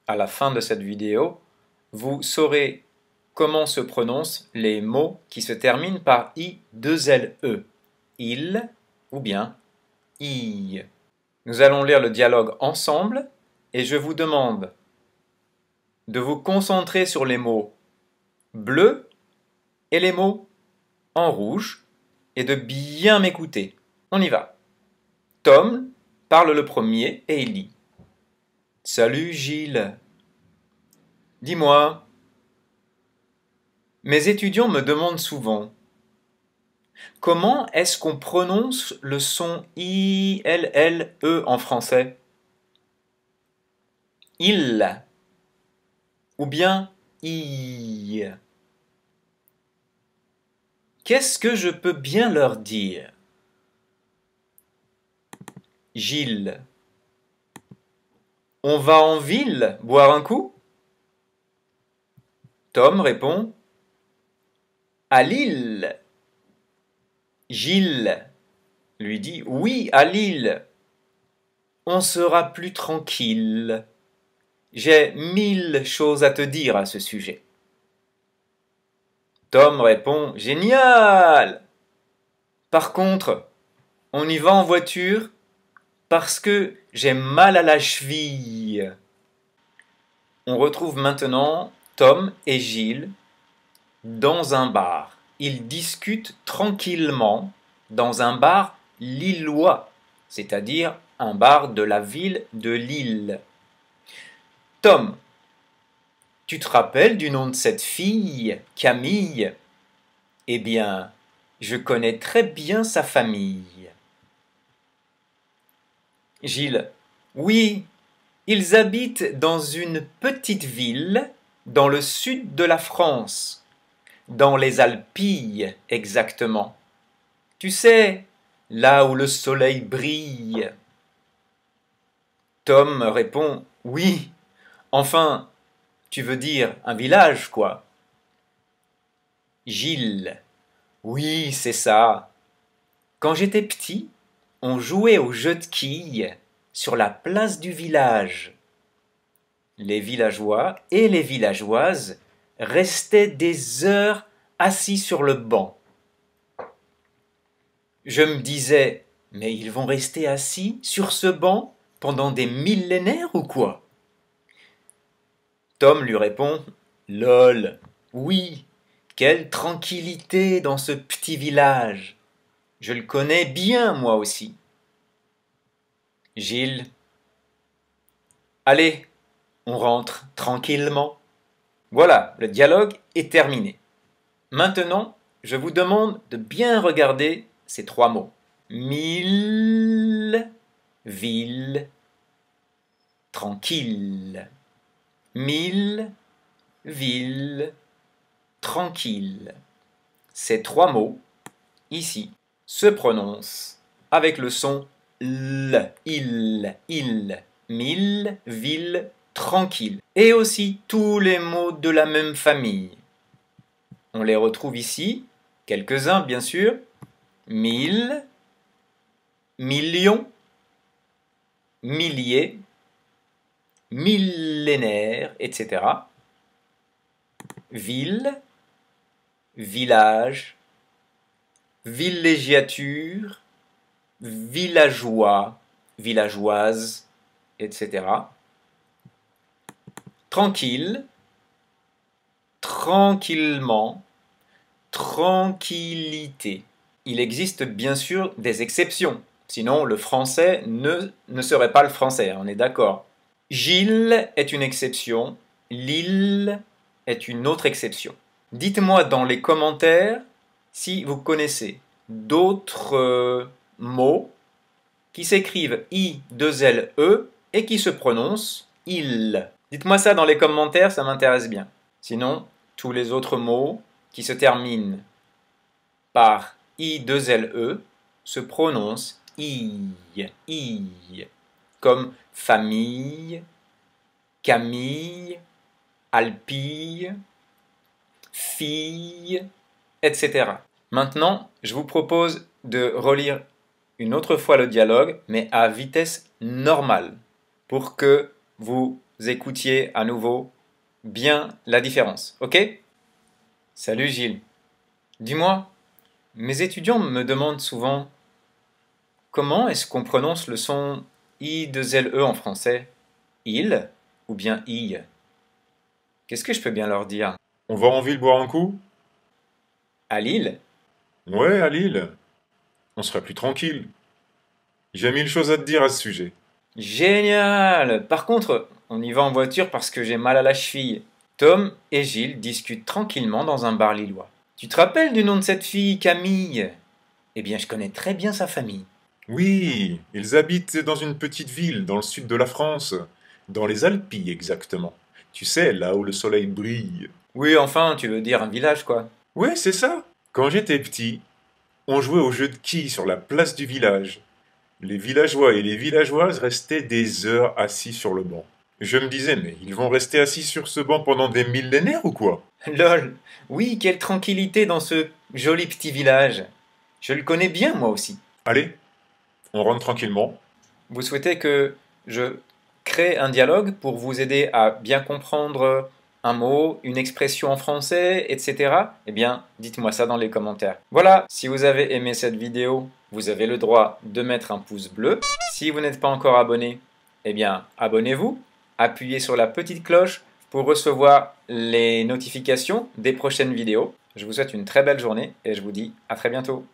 à la fin de cette vidéo, vous saurez comment se prononcent les mots qui se terminent par I-2-L-E. Il ou bien I. Nous allons lire le dialogue ensemble et je vous demande de vous concentrer sur les mots bleus et les mots en rouge et de bien m'écouter. On y va. Tom parle le premier et il dit: Salut Gilles. Dis-moi, mes étudiants me demandent souvent comment est-ce qu'on prononce le son I-L-L-E en français? Il ou bien I. Qu'est-ce que je peux bien leur dire? Gilles. On va en ville boire un coup? Tom répond: À Lille. Gilles lui dit: Oui, à Lille. On sera plus tranquille. J'ai 1000 choses à te dire à ce sujet. Tom répond: Génial! Par contre, on y va en voiture parce que j'ai mal à la cheville. On retrouve maintenant Tom et Gilles dans un bar. Ils discutent tranquillement dans un bar lillois, c'est-à-dire un bar de la ville de Lille. Tom, tu te rappelles du nom de cette fille, Camille? Eh bien, je connais très bien sa famille. Gilles: Oui, ils habitent dans une petite ville dans le sud de la France, dans les Alpilles exactement. Tu sais, là où le soleil brille. Tom répond: Oui, enfin, tu veux dire un village, quoi. Gilles: Oui, c'est ça. Quand j'étais petit, on jouait au jeu de quilles sur la place du village. Les villageois et les villageoises restaient des heures assis sur le banc. Je me disais: mais ils vont rester assis sur ce banc pendant des millénaires ou quoi? Tom lui répond: Lol, oui, quelle tranquillité dans ce petit village. Je le connais bien moi aussi. Gilles: Allez, on rentre tranquillement. Voilà, le dialogue est terminé. Maintenant, je vous demande de bien regarder ces trois mots. 1000 villes tranquilles. 1000 villes tranquilles. Ces trois mots, ici, se prononcent avec le son L. Il. 1000 villes tranquilles. Et aussi tous les mots de la même famille. On les retrouve ici, quelques-uns bien sûr. 1000, millions, milliers, millénaires, etc. Ville, village, villégiature, villageois, villageoise, etc. Tranquille, tranquillement, tranquillité. Il existe bien sûr des exceptions, sinon le français ne serait pas le français, on est d'accord. Gilles est une exception, Lille est une autre exception. Dites-moi dans les commentaires si vous connaissez d'autres mots qui s'écrivent I-2-L-E et qui se prononcent il. Dites-moi ça dans les commentaires, ça m'intéresse bien. Sinon, tous les autres mots qui se terminent par I-2-L-E se prononcent I, comme famille, Camille, Alpille, fille, etc. Maintenant, je vous propose de relire une autre fois le dialogue, mais à vitesse normale, pour que vous écoutiez à nouveau bien la différence, ok? Salut Gilles. Dis-moi, mes étudiants me demandent souvent comment est-ce qu'on prononce le son I de L-E en français? Il ou bien I? Qu'est-ce que je peux bien leur dire? On va en ville boire un coup? À Lille? Ouais, à Lille. On sera plus tranquille. J'ai mille choses à te dire à ce sujet. Génial! Par contre, on y va en voiture parce que j'ai mal à la cheville. Tom et Gilles discutent tranquillement dans un bar lillois. Tu te rappelles du nom de cette fille, Camille? Eh bien, je connais très bien sa famille. Oui, ils habitent dans une petite ville dans le sud de la France. Dans les Alpilles exactement. Tu sais, là où le soleil brille. Oui, enfin, tu veux dire un village, quoi. Ouais, c'est ça. Quand j'étais petit, on jouait au jeu de quilles sur la place du village. Les villageois et les villageoises restaient des heures assis sur le banc. Je me disais, mais ils vont rester assis sur ce banc pendant des millénaires ou quoi? Lol, oui, quelle tranquillité dans ce joli petit village. Je le connais bien, moi aussi. Allez, on rentre tranquillement. Vous souhaitez que je crée un dialogue pour vous aider à bien comprendre un mot, une expression en français, etc. Eh bien, dites-moi ça dans les commentaires. Voilà, si vous avez aimé cette vidéo, vous avez le droit de mettre un pouce bleu. Si vous n'êtes pas encore abonné, eh bien, abonnez-vous. Appuyez sur la petite cloche pour recevoir les notifications des prochaines vidéos. Je vous souhaite une très belle journée et je vous dis à très bientôt.